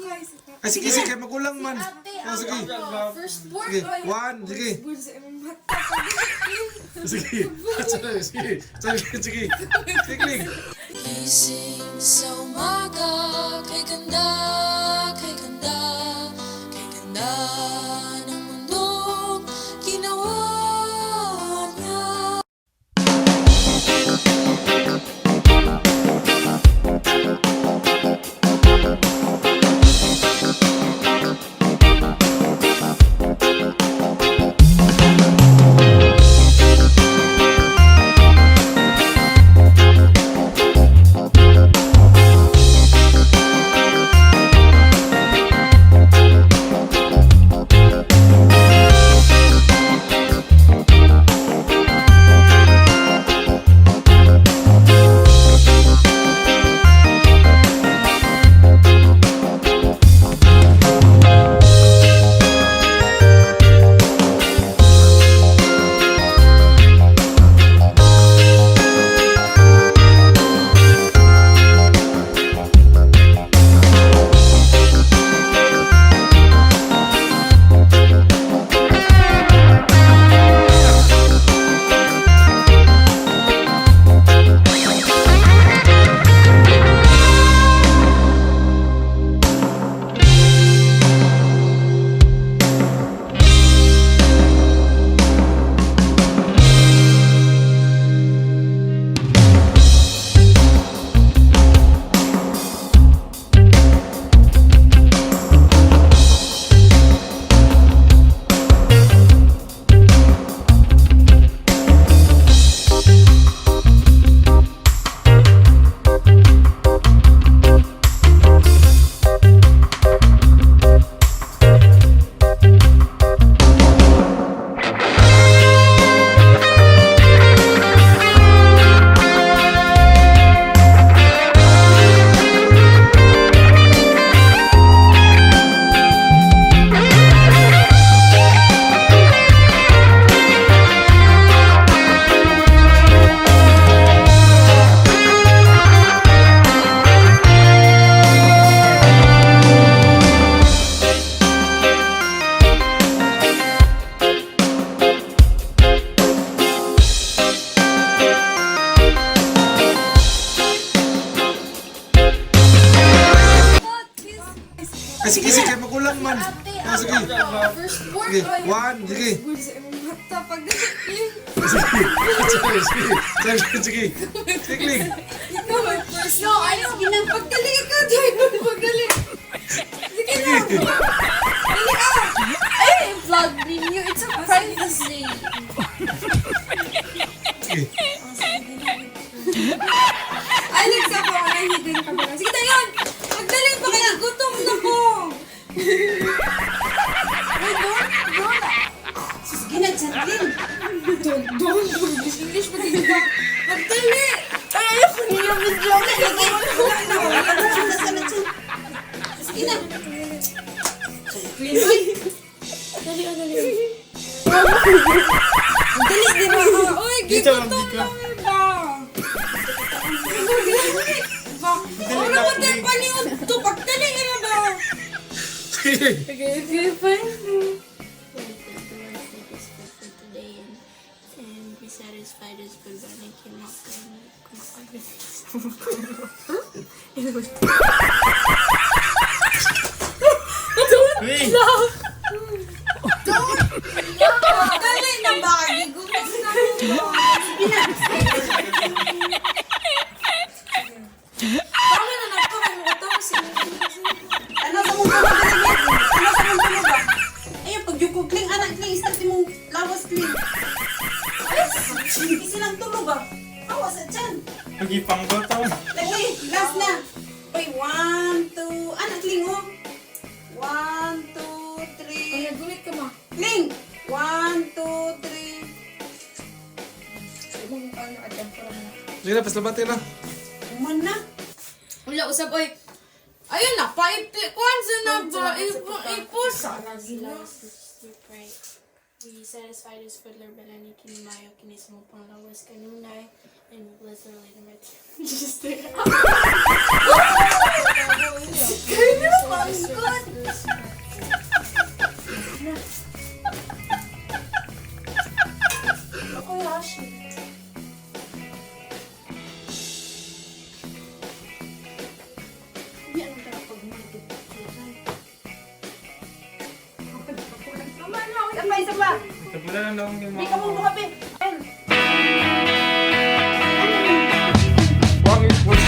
guys. Ay, sige, sige, magulang man. Ate, Oh, sige. firstborn Sige, ko. one, sige. Firstborn sa imong mata. Sige, sige, sige, sige. Gising sa umaga, kay ganda, kay ganda, kay ganda ng mundong ginawa niya. Ay, sige, sige, magulang man. Ate, Oh, sige. firstborn Sige, ko. one, sige. Firstborn sa imong mata. Sige, sige. Ikaw ay first. No, ayaw. Pagdali ka, Diamond. Pagdali. Sige na. Dali ka. Ay, vlog ninyo. It's a privacy. Sige. Ay, nagsabi ako na hidden camera. Sige, Dayon. Magdali pa kaya. Gutom na ko. Ay, doon. Sus, ginagsatin. Doon. English pa din ba? Magdali. Ay, ayaw ko niyo video. Sige na. Dali. Dali, di ba? Uy, gigutom namin ba? Ano mo din paliwan to? Pagdali na ba? Sige. Okay, fine. And be satisfied as good when I came up Dali na ba? Gigutom namin ba? Tama na nagpapagutang sila. Ano sa mong tulog ba? Ayun, pag yung kukling anak niya, start mong lawas clean. Hindi silang tulog ba? Awas at dyan. Pag-ipang ko to. Lagi, last na. Uy, 1, 2, anak clean oh. 1, 2, 3. Ay, nagulit ka ma. Clean! 1, 2, 3. Sige na, paslabatin na. Uman na. Wala, usap, oy. Ayun na, kwanza na ba? Ipusa na sila. Be satisfied as fiddler balani kinimayo kinis mo panglawas kanunay and bless her later my just there. Kaya pa. manggod. Ako yung Ashi. Hindi ano talaga pag mag-tip. Tama na, wait, apa, isa pa. Tapulan na lang yung Hindi ka mong bukapi. Ayun. Wang is what's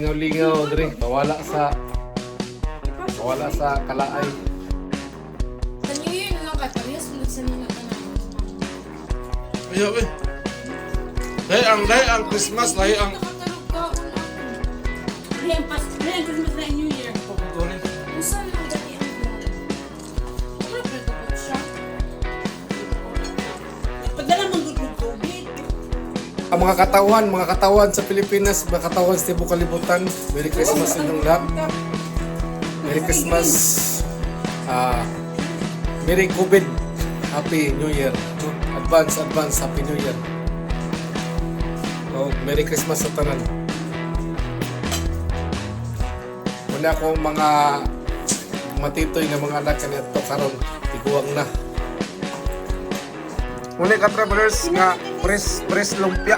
lingaw-lingaw diri, pawala sa kalaay. Sa New Year na lang ka, parehas mo sa nila ka na. Ayaw eh. Lahi ang Christmas, lahi ang Nakatarog ka, wala ako. Ngayon, Christmas na New Year. Usa lang dati ang vlog. Wala pa dapat siya. Padala mong good tubig. ang mga katawan sa Pilipinas, mga katawan sa tibok kalibutan. Merry Christmas sa inyong lahat. Merry Christmas. Merry COVID. Happy New Year. Advance Happy New Year. So, Merry Christmas sa tanan. Muna akong mga matitoy na mga anak kanito karon tiguang na. Muna ka travelers nga press lumpia.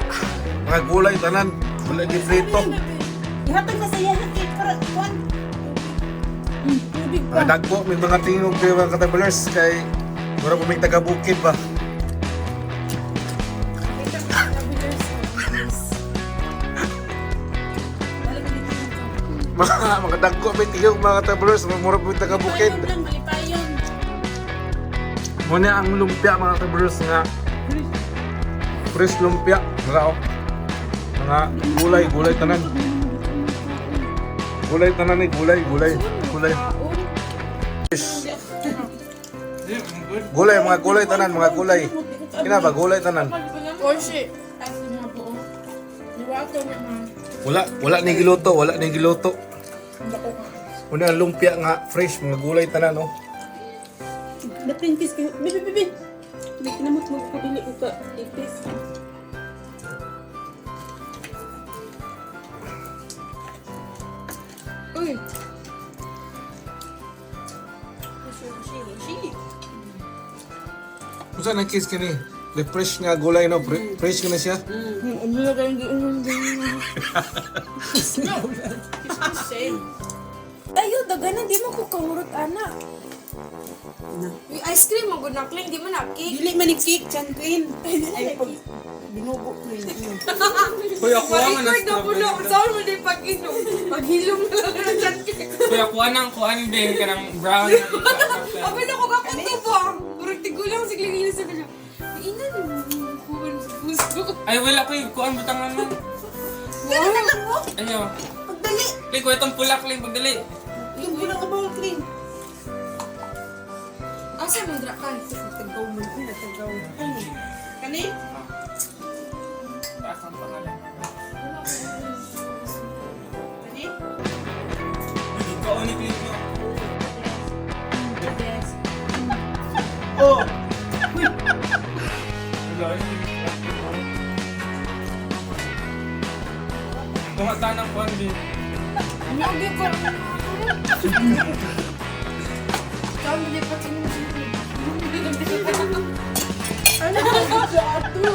Mga gulay tanan, gulay di frito. Ihatag na sa iya hakit para kuan. Tubig pa. Dagko may mga tingog kay mga travelers kay mura po may taga bukid ba. Mga dagko may tingog mga travelers, mura po may taga bukid. Malipayon lang, malipayon. Muna ang lumpia mga travelers nga fresh lumpia. Mga gulay tanan. Gulay tanan ni gulay. Fish. Gulay, mga gulay tanan, mga gulay. Kina ba gulay tanan? Orsi. Ay, mga buo. Niwato niya mga. Wala ni giluto. Muna ang lumpia nga fresh, mga gulay tanan no. Dating kiss kayo. Bibi. Hindi kinamot magpabili ko ka. Ipis. Uy. Usa na kiss kini? The fresh nga gulay no, fresh ka na siya. Ano na kayong giinom din mo? Same. Ayo, daganan, di mo ko kahurot, ana. Yung ice cream mo, good na clean, di mo na cake. Dili man ni cake, chan queen. Ay, pag binubo ko yun. Kuya, kuha nga na Ma-record na puno, saan mo din pag-inom? Paghilom na lang na dyan cake. Kuya, kuha din ka ng brown. Abi na ko kapunto po. Murag tigulang siglang ilis sa kanya. Ina na mo, kuha sa gusto. Ay, wala ko yung kuhaan butang naman. Gano'n na lang mo? Ano? Pagdali. Ling, kuya itong pulak, Ling, pagdali. Yung bilang about clean. Asa mo dra ka? Tagaw mo, tagaw. Kani? Taas ang pangalan. Kani? Kaunit Ling nyo. Yes. Oh! Wala, tumata ng kuhaan din. Lagi ko. Kami di pa tinutulog. Ano ba sa ato?